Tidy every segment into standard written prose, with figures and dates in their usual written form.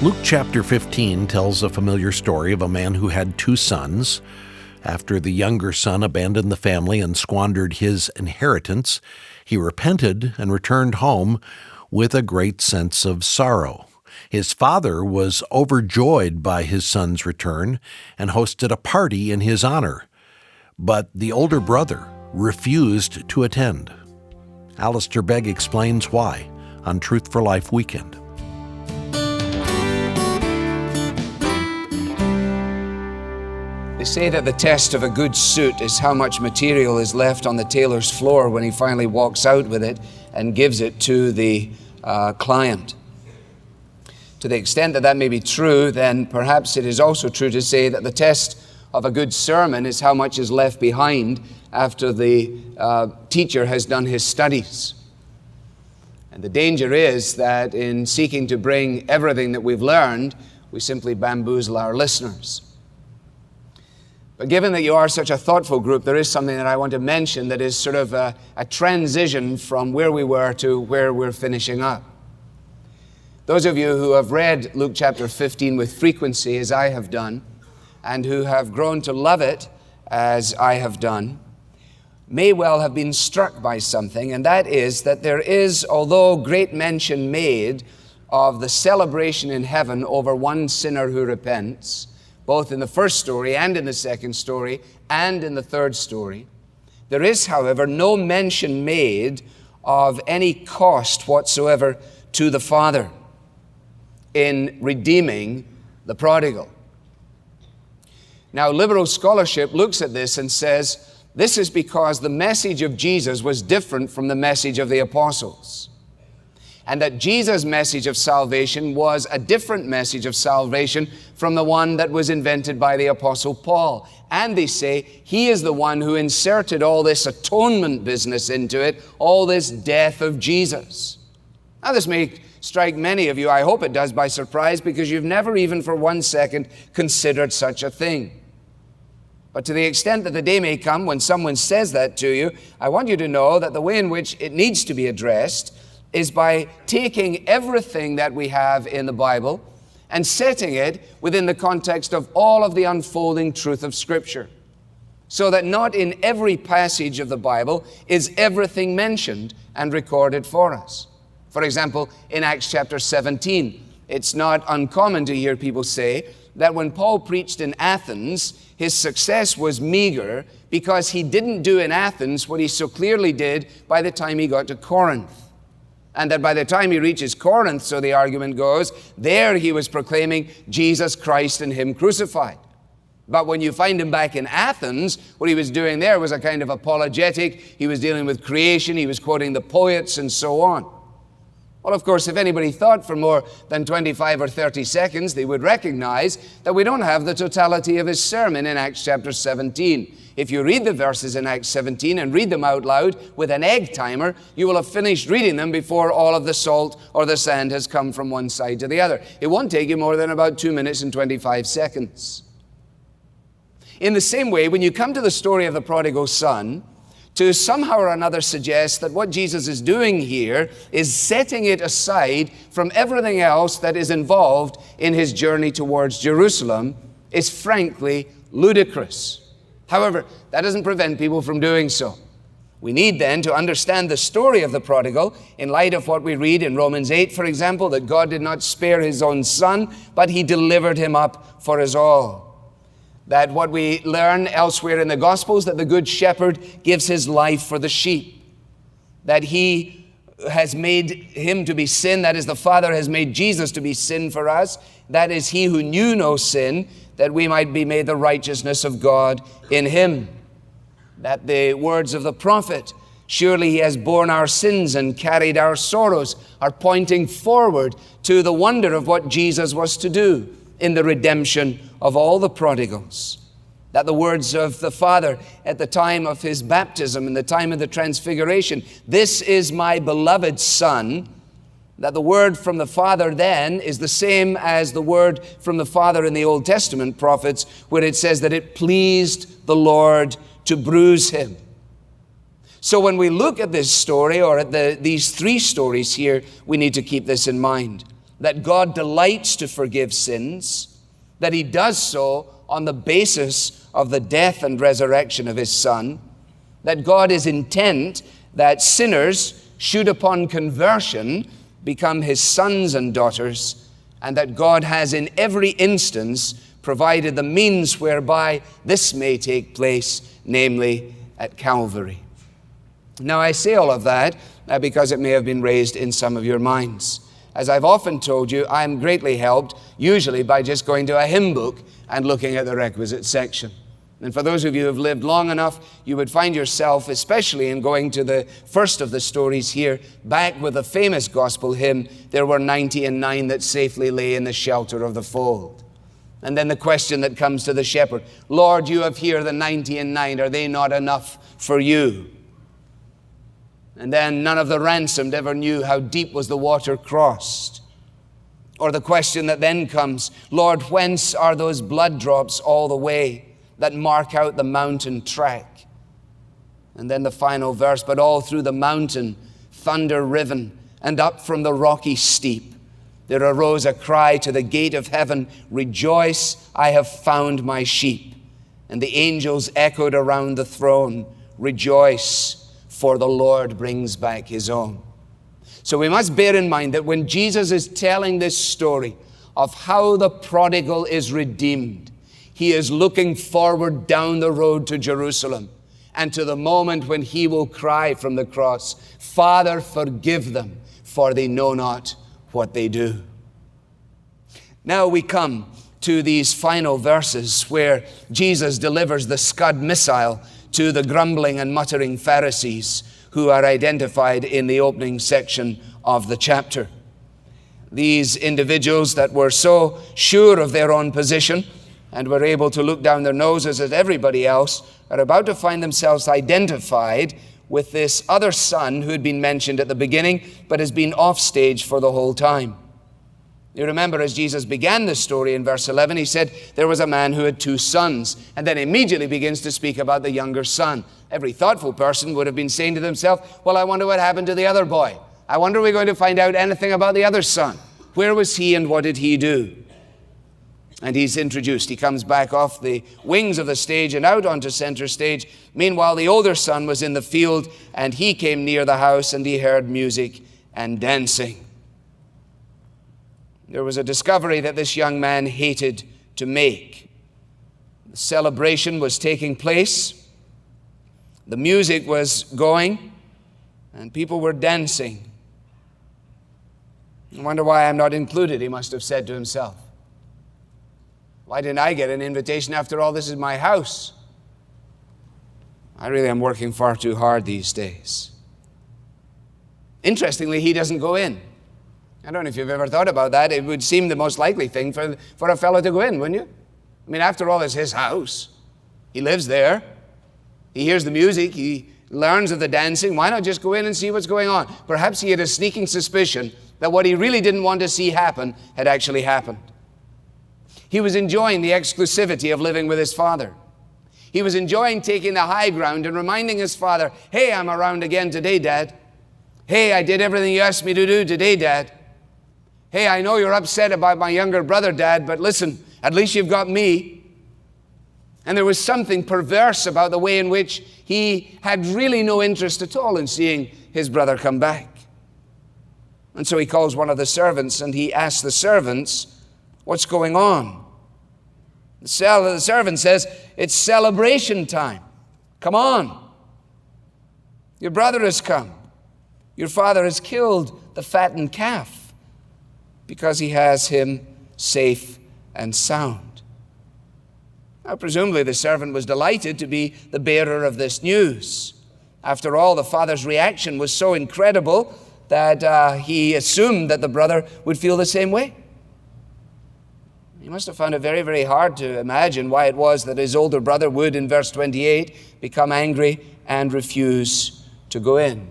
Luke chapter 15 tells a familiar story of a man who had two sons. After the younger son abandoned the family and squandered his inheritance, he repented and returned home with a great sense of sorrow. His father was overjoyed by his son's return and hosted a party in his honor, but the older brother refused to attend. Alistair Begg explains why on Truth for Life Weekend. They say that the test of a good suit is how much material is left on the tailor's floor when he finally walks out with it and gives it to the client. To the extent that that may be true, then perhaps it is also true to say that the test of a good sermon is how much is left behind after the teacher has done his studies. And the danger is that in seeking to bring everything that we've learned, we simply bamboozle our listeners. But given that you are such a thoughtful group, there is something that I want to mention that is sort of a transition from where we were to where we're finishing up. Those of you who have read Luke chapter 15 with frequency, as I have done, and who have grown to love it, as I have done, may well have been struck by something, and that is that there is, although great mention made of the celebration in heaven over one sinner who repents, both in the first story and in the second story and in the third story, there is, however, no mention made of any cost whatsoever to the Father in redeeming the prodigal. Now, liberal scholarship looks at this and says, this is because the message of Jesus was different from the message of the apostles, and that Jesus' message of salvation was a different message of salvation from the one that was invented by the Apostle Paul. And they say he is the one who inserted all this atonement business into it, all this death of Jesus. Now, this may strike many of you, I hope it does, by surprise, because you've never even for 1 second considered such a thing. But to the extent that the day may come when someone says that to you, I want you to know that the way in which it needs to be addressed is by taking everything that we have in the Bible and setting it within the context of all of the unfolding truth of Scripture, so that not in every passage of the Bible is everything mentioned and recorded for us. For example, in Acts chapter 17, it's not uncommon to hear people say that when Paul preached in Athens, his success was meager because he didn't do in Athens what he so clearly did by the time he got to Corinth. And that by the time he reaches Corinth, so the argument goes, there he was proclaiming Jesus Christ and Him crucified. But when you find him back in Athens, what he was doing there was a kind of apologetic. He was dealing with creation, he was quoting the poets and so on. Well, of course, if anybody thought for more than 25 or 30 seconds, they would recognize that we don't have the totality of his sermon in Acts chapter 17. If you read the verses in Acts 17 and read them out loud with an egg timer, you will have finished reading them before all of the salt or the sand has come from one side to the other. It won't take you more than about 2 minutes and 25 seconds. In the same way, when you come to the story of the prodigal son, to somehow or another suggest that what Jesus is doing here is setting it aside from everything else that is involved in his journey towards Jerusalem is frankly ludicrous. However, that doesn't prevent people from doing so. We need then to understand the story of the prodigal in light of what we read in Romans 8, for example, that God did not spare his own son, but he delivered him up for us all. That what we learn elsewhere in the Gospels, that the Good Shepherd gives his life for the sheep. That he has made him to be sin, that is, the Father has made Jesus to be sin for us. That is, he who knew no sin, that we might be made the righteousness of God in him. That the words of the prophet, surely he has borne our sins and carried our sorrows, are pointing forward to the wonder of what Jesus was to do in the redemption of all the prodigals. That the words of the Father at the time of his baptism, in the time of the transfiguration, this is my beloved Son, that the word from the Father then is the same as the word from the Father in the Old Testament prophets, where it says that it pleased the Lord to bruise him. So when we look at this story, or at these three stories here, we need to keep this in mind. that God delights to forgive sins, that he does so on the basis of the death and resurrection of his Son, that God is intent that sinners should upon conversion become his sons and daughters, and that God has in every instance provided the means whereby this may take place, namely at Calvary. Now I say all of that because it may have been raised in some of your minds. As I've often told you, I am greatly helped, usually by just going to a hymn book and looking at the requisite section. And for those of you who have lived long enough, you would find yourself, especially in going to the first of the stories here, back with the famous gospel hymn, "There were 99 that safely lay in the shelter of the fold." And then the question that comes to the shepherd, "Lord, you have here the 99, are they not enough for you?" And then none of the ransomed ever knew how deep was the water crossed. Or the question that then comes, "Lord, whence are those blood drops all the way that mark out the mountain track?" And then the final verse, "But all through the mountain, thunder riven, and up from the rocky steep, there arose a cry to the gate of heaven, 'Rejoice, I have found my sheep.' And the angels echoed around the throne, 'Rejoice, for the Lord brings back his own.'" So we must bear in mind that when Jesus is telling this story of how the prodigal is redeemed, he is looking forward down the road to Jerusalem and to the moment when he will cry from the cross, "Father, forgive them, for they know not what they do." Now we come to these final verses where Jesus delivers the scud missile to the grumbling and muttering Pharisees who are identified in the opening section of the chapter. These individuals that were so sure of their own position and were able to look down their noses at everybody else are about to find themselves identified with this other son who had been mentioned at the beginning but has been off stage for the whole time. You remember as Jesus began the story in verse 11, he said there was a man who had 2 sons, and then immediately begins to speak about the younger son. Every thoughtful person would have been saying to themselves, "Well, I wonder what happened to the other boy. I wonder, are we going to find out anything about the other son? Where was he and what did he do?" And he's introduced. He comes back off the wings of the stage and out onto center stage. Meanwhile, the older son was in the field, and he came near the house, and he heard music and dancing. There was a discovery that this young man hated to make. The celebration was taking place. The music was going, and people were dancing. "I wonder why I'm not included," he must have said to himself. "Why didn't I get an invitation? After all, this is my house. I really am working far too hard these days." Interestingly, he doesn't go in. I don't know if you've ever thought about that. It would seem the most likely thing for a fellow to go in, wouldn't you? I mean, after all, it's his house. He lives there. He hears the music. He learns of the dancing. Why not just go in and see what's going on? Perhaps he had a sneaking suspicion that what he really didn't want to see happen had actually happened. He was enjoying the exclusivity of living with his father. He was enjoying taking the high ground and reminding his father, "Hey, I'm around again today, Dad. Hey, I did everything you asked me to do today, Dad. Hey, I know you're upset about my younger brother, Dad, but listen, at least you've got me." And there was something perverse about the way in which he had really no interest at all in seeing his brother come back. And so he calls one of the servants and he asks the servants, "What's going on?" The servant says, "It's celebration time. Come on. Your brother has come. Your father has killed the fattened calf because he has him safe and sound." Now, presumably the servant was delighted to be the bearer of this news. After all, the father's reaction was so incredible that he assumed that the brother would feel the same way. He must have found it very, very hard to imagine why it was that his older brother would, in verse 28, become angry and refuse to go in.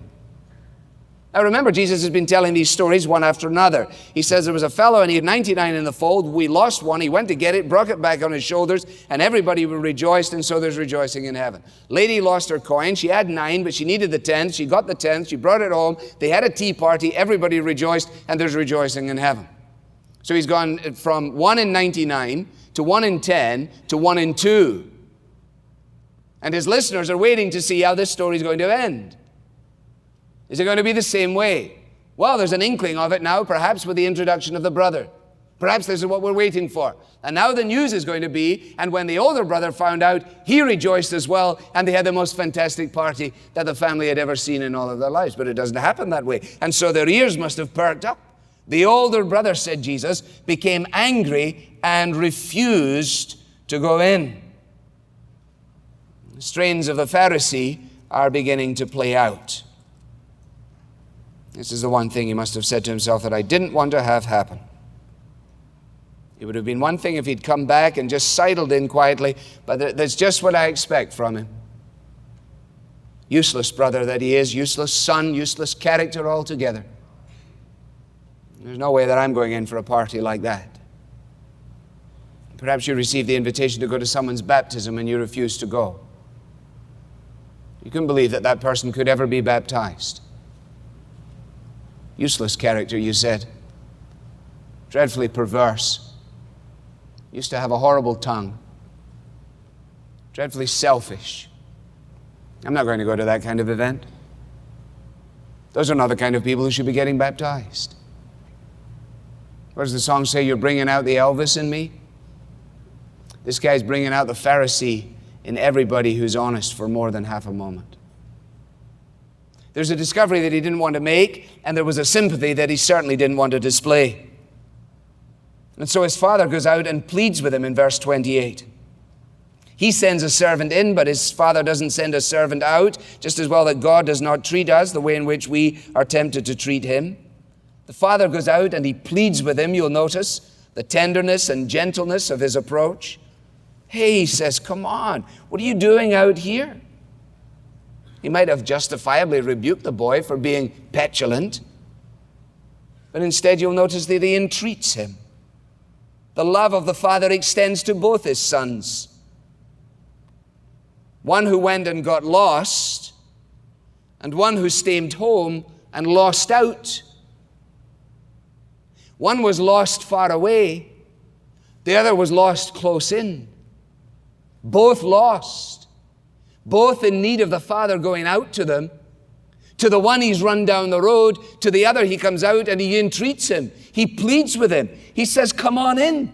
Now remember, Jesus has been telling these stories one after another. He says there was a fellow and he had 99 in the fold. We lost one. He went to get it, brought it back on his shoulders, and everybody rejoiced, and so there's rejoicing in heaven. Lady lost her coin. She had 9, but she needed the 10th. She got the 10th. She brought it home. They had a tea party. Everybody rejoiced, and there's rejoicing in heaven. So he's gone from 1 in 99 to 1 in 10 to 1 in 2. And his listeners are waiting to see how this story is going to end. Is it going to be the same way? Well, there's an inkling of it now, perhaps with the introduction of the brother. Perhaps this is what we're waiting for. And now the news is going to be, and when the older brother found out, he rejoiced as well, and they had the most fantastic party that the family had ever seen in all of their lives. But it doesn't happen that way. And so their ears must have perked up. The older brother, said Jesus, became angry and refused to go in. The strains of the Pharisee are beginning to play out. This is the one thing he must have said to himself that I didn't want to have happen. It would have been one thing if he'd come back and just sidled in quietly, but that's just what I expect from him. Useless brother that he is, useless son, useless character altogether. There's no way that I'm going in for a party like that. Perhaps you received the invitation to go to someone's baptism and you refused to go. You couldn't believe that that person could ever be baptized. Useless character, you said. Dreadfully perverse. Used to have a horrible tongue. Dreadfully selfish. I'm not going to go to that kind of event. Those are not the kind of people who should be getting baptized. What does the song say? You're bringing out the Elvis in me? This guy's bringing out the Pharisee in everybody who's honest for more than half a moment. There's a discovery that he didn't want to make, and there was a sympathy that he certainly didn't want to display. And so his father goes out and pleads with him in verse 28. He sends a servant in, but his father doesn't send a servant out, just as well that God does not treat us the way in which we are tempted to treat him. The father goes out and he pleads with him. You'll notice the tenderness and gentleness of his approach. Hey, he says, come on, what are you doing out here? He might have justifiably rebuked the boy for being petulant, but instead you'll notice that he entreats him. The love of the father extends to both his sons. One who went and got lost, and one who stayed home and lost out. One was lost far away, the other was lost close in. Both lost, both in need of the Father going out to them. To the one he's run down the road, to the other he comes out and he entreats him. He pleads with him. He says, come on in.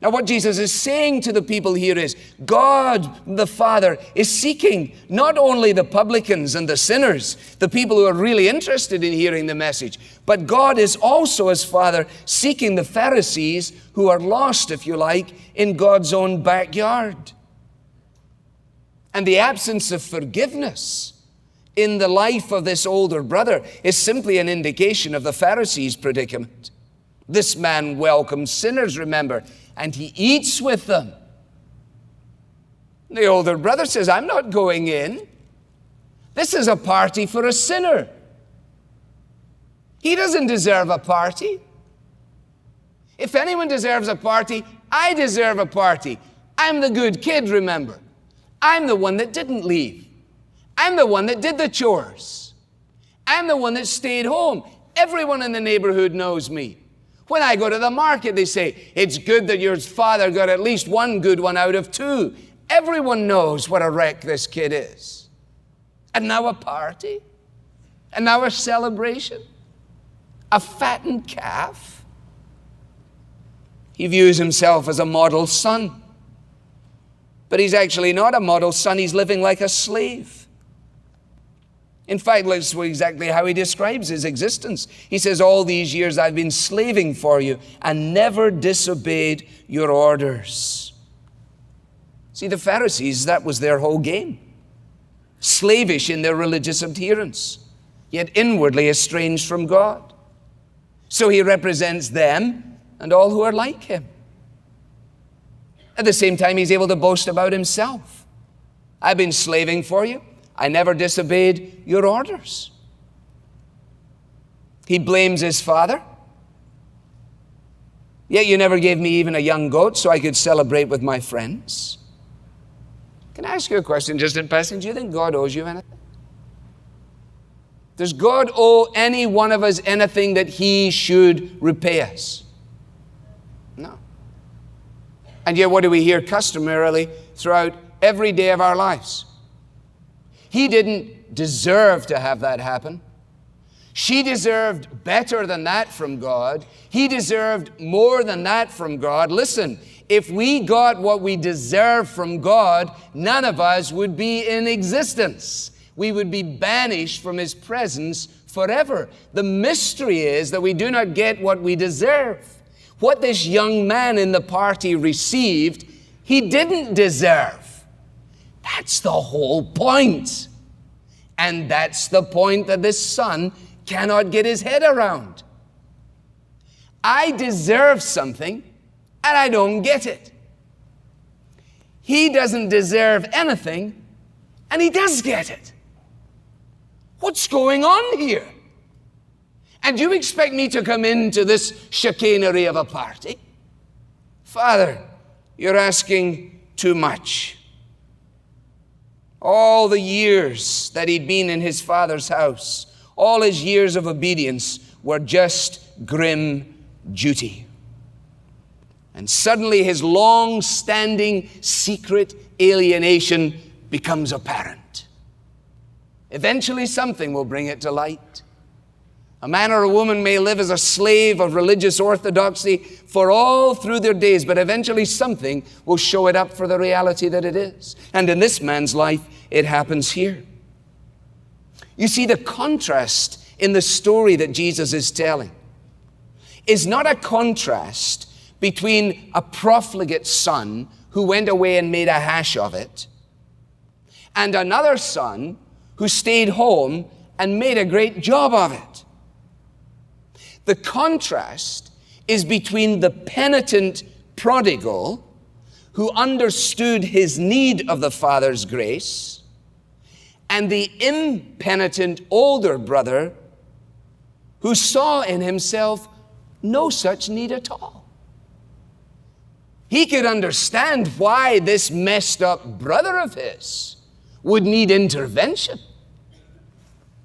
Now what Jesus is saying to the people here is, God the Father is seeking not only the publicans and the sinners, the people who are really interested in hearing the message, but God is also, as Father, seeking the Pharisees who are lost, if you like, in God's own backyard. And the absence of forgiveness in the life of this older brother is simply an indication of the Pharisees' predicament. This man welcomes sinners, remember, and he eats with them. The older brother says, I'm not going in. This is a party for a sinner. He doesn't deserve a party. If anyone deserves a party, I deserve a party. I'm the good kid, remember. I'm the one that didn't leave. I'm the one that did the chores. I'm the one that stayed home. Everyone in the neighborhood knows me. When I go to the market, they say, it's good that your father got at least one good one out of two. Everyone knows what a wreck this kid is. And now a party? And now a celebration? A fattened calf? He views himself as a model son. But he's actually not a model son. He's living like a slave. In fact, that's exactly how he describes his existence. He says, all these years I've been slaving for you and never disobeyed your orders. See, the Pharisees, that was their whole game. Slavish in their religious adherence, yet inwardly estranged from God. So he represents them and all who are like him. At the same time, he's able to boast about himself. I've been slaving for you. I never disobeyed your orders. He blames his father. Yet you never gave me even a young goat so I could celebrate with my friends. Can I ask you a question just in passing? Do you think God owes you anything? Does God owe any one of us anything that He should repay us? No. And yet what do we hear customarily throughout every day of our lives? He didn't deserve to have that happen. She deserved better than that from God. He deserved more than that from God. Listen, if we got what we deserve from God, none of us would be in existence. We would be banished from His presence forever. The mystery is that we do not get what we deserve. What this young man in the party received, he didn't deserve. That's the whole point. And that's the point that this son cannot get his head around. I deserve something, and I don't get it. He doesn't deserve anything, and he does get it. What's going on here? And you expect me to come into this chicanery of a party? Father, you're asking too much. All the years that he'd been in his father's house, all his years of obedience were just grim duty. And suddenly his long-standing secret alienation becomes apparent. Eventually something will bring it to light. A man or a woman may live as a slave of religious orthodoxy for all through their days, but eventually something will show it up for the reality that it is. And in this man's life, it happens here. You see, the contrast in the story that Jesus is telling is not a contrast between a profligate son who went away and made a hash of it and another son who stayed home and made a great job of it. The contrast is between the penitent prodigal who understood his need of the Father's grace and the impenitent older brother who saw in himself no such need at all. He could understand why this messed up brother of his would need intervention,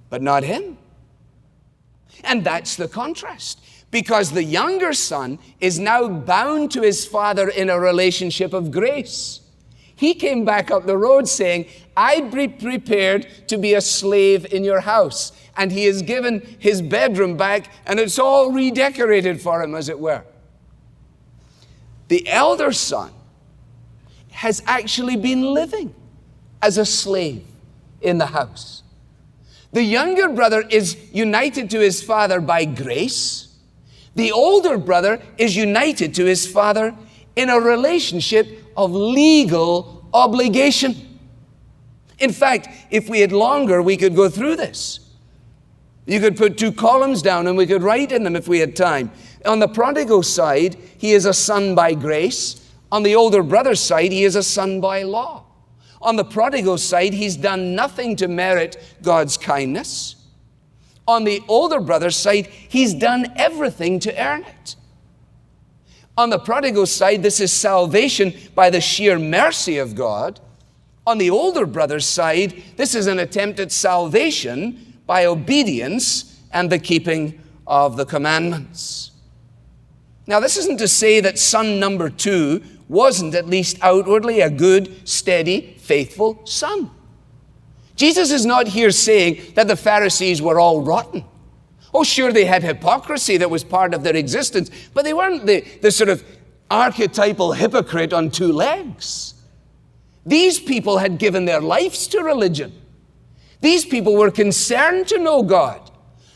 but not him. And that's the contrast, because the younger son is now bound to his father in a relationship of grace. He came back up the road saying, I'd be prepared to be a slave in your house. And he is given his bedroom back, and it's all redecorated for him, as it were. The elder son has actually been living as a slave in the house. The younger brother is united to his father by grace. The older brother is united to his father in a relationship of legal obligation. In fact, if we had longer, we could go through this. You could put 2 columns down and we could write in them if we had time. On the prodigal side, he is a son by grace. On the older brother's side, he is a son by law. On the prodigal side, he's done nothing to merit God's kindness. On the older brother's side, he's done everything to earn it. On the prodigal side, this is salvation by the sheer mercy of God. On the older brother's side, this is an attempt at salvation by obedience and the keeping of the commandments. Now, this isn't to say that son number 2 wasn't at least outwardly a good, steady, faithful son. Jesus is not here saying that the Pharisees were all rotten. Oh, sure, they had hypocrisy that was part of their existence, but they weren't the sort of archetypal hypocrite on 2 legs. These people had given their lives to religion. These people were concerned to know God.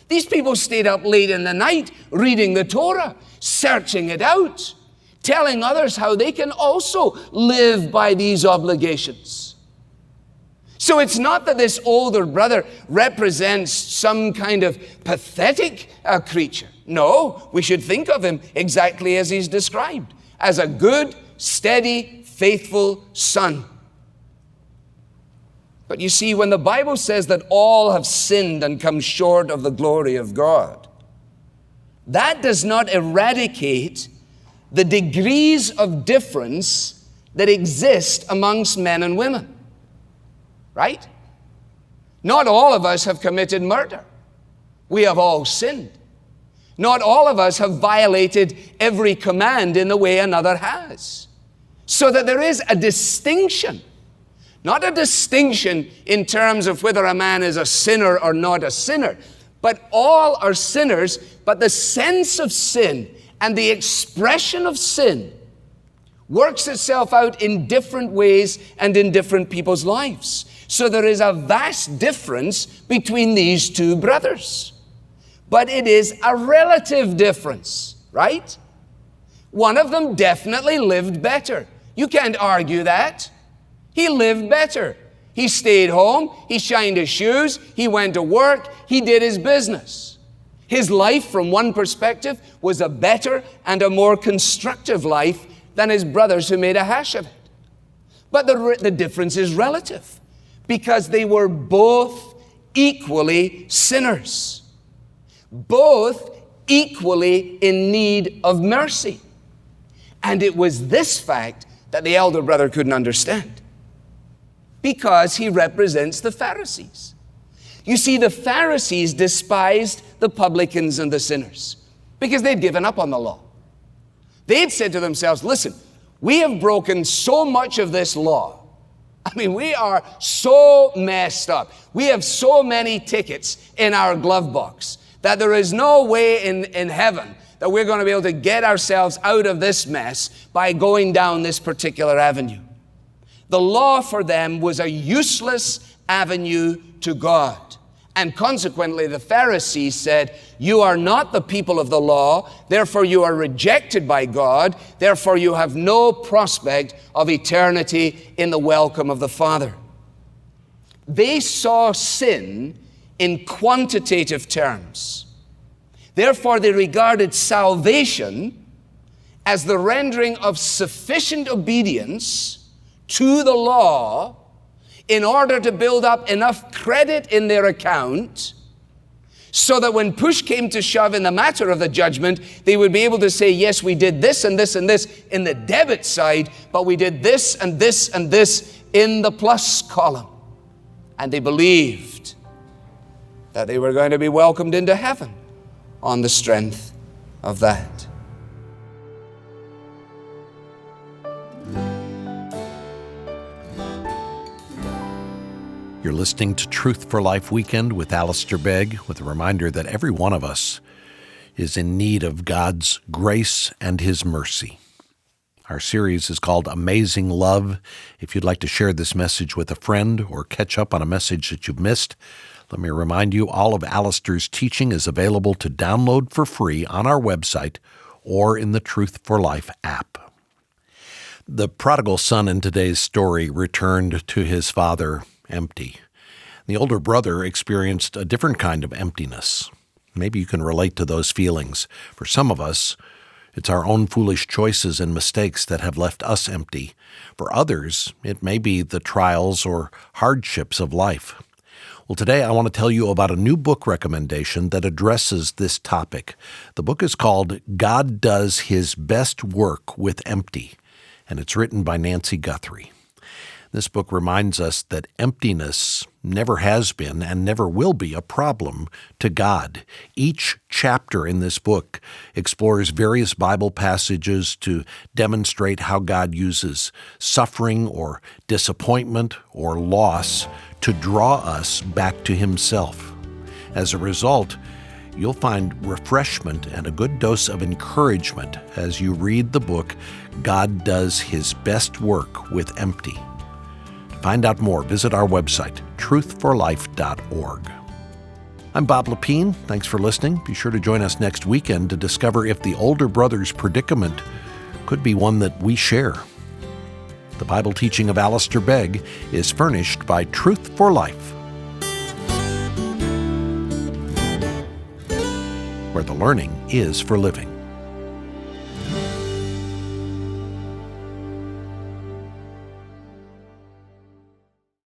These people stayed up late in the night reading the Torah, searching it out, telling others how they can also live by these obligations. So it's not that this older brother represents some kind of pathetic creature. No, we should think of him exactly as he's described, as a good, steady, faithful son. But you see, when the Bible says that all have sinned and come short of the glory of God, that does not eradicate the degrees of difference that exist amongst men and women. Right? Not all of us have committed murder. We have all sinned. Not all of us have violated every command in the way another has. So that there is a distinction. Not a distinction in terms of whether a man is a sinner or not a sinner, but all are sinners, but the sense of sin and the expression of sin works itself out in different ways and in different people's lives. So there is a vast difference between these two brothers. But it is a relative difference, right? One of them definitely lived better. You can't argue that. He lived better. He stayed home, he shined his shoes, he went to work, he did his business. His life, from one perspective, was a better and a more constructive life than his brothers who made a hash of it. But the difference is relative, because they were both equally sinners, both equally in need of mercy. And it was this fact that the elder brother couldn't understand, because he represents the Pharisees. You see, the Pharisees despised the publicans and the sinners because they'd given up on the law. They'd said to themselves, listen, we have broken so much of this law. I mean, we are so messed up. We have so many tickets in our glove box that there is no way in heaven that we're going to be able to get ourselves out of this mess by going down this particular avenue. The law for them was a useless avenue to God. And consequently, the Pharisees said, you are not the people of the law, therefore you are rejected by God, therefore you have no prospect of eternity in the welcome of the Father. They saw sin in quantitative terms. Therefore, they regarded salvation as the rendering of sufficient obedience to the law in order to build up enough credit in their account so that when push came to shove in the matter of the judgment, they would be able to say, yes, we did this and this and this in the debit side, but we did this and this and this in the plus column. And they believed that they were going to be welcomed into heaven on the strength of that. You're listening to Truth for Life Weekend with Alistair Begg, with a reminder that every one of us is in need of God's grace and His mercy. Our series is called Amazing Love. If you'd like to share this message with a friend or catch up on a message that you've missed, let me remind you, all of Alistair's teaching is available to download for free on our website or in the Truth for Life app. The prodigal son in today's story returned to his father empty. The older brother experienced a different kind of emptiness. Maybe you can relate to those feelings. For some of us, it's our own foolish choices and mistakes that have left us empty. For others, it may be the trials or hardships of life. Well, today I want to tell you about a new book recommendation that addresses this topic. The book is called God Does His Best Work with Empty, and it's written by Nancy Guthrie. This book reminds us that emptiness never has been and never will be a problem to God. Each chapter in this book explores various Bible passages to demonstrate how God uses suffering or disappointment or loss to draw us back to Himself. As a result, you'll find refreshment and a good dose of encouragement as you read the book, God Does His Best Work with Empty. To find out more, visit our website, truthforlife.org. I'm Bob Lepine. Thanks for listening. Be sure to join us next weekend to discover if the older brother's predicament could be one that we share. The Bible teaching of Alistair Begg is furnished by Truth for Life, where the learning is for living.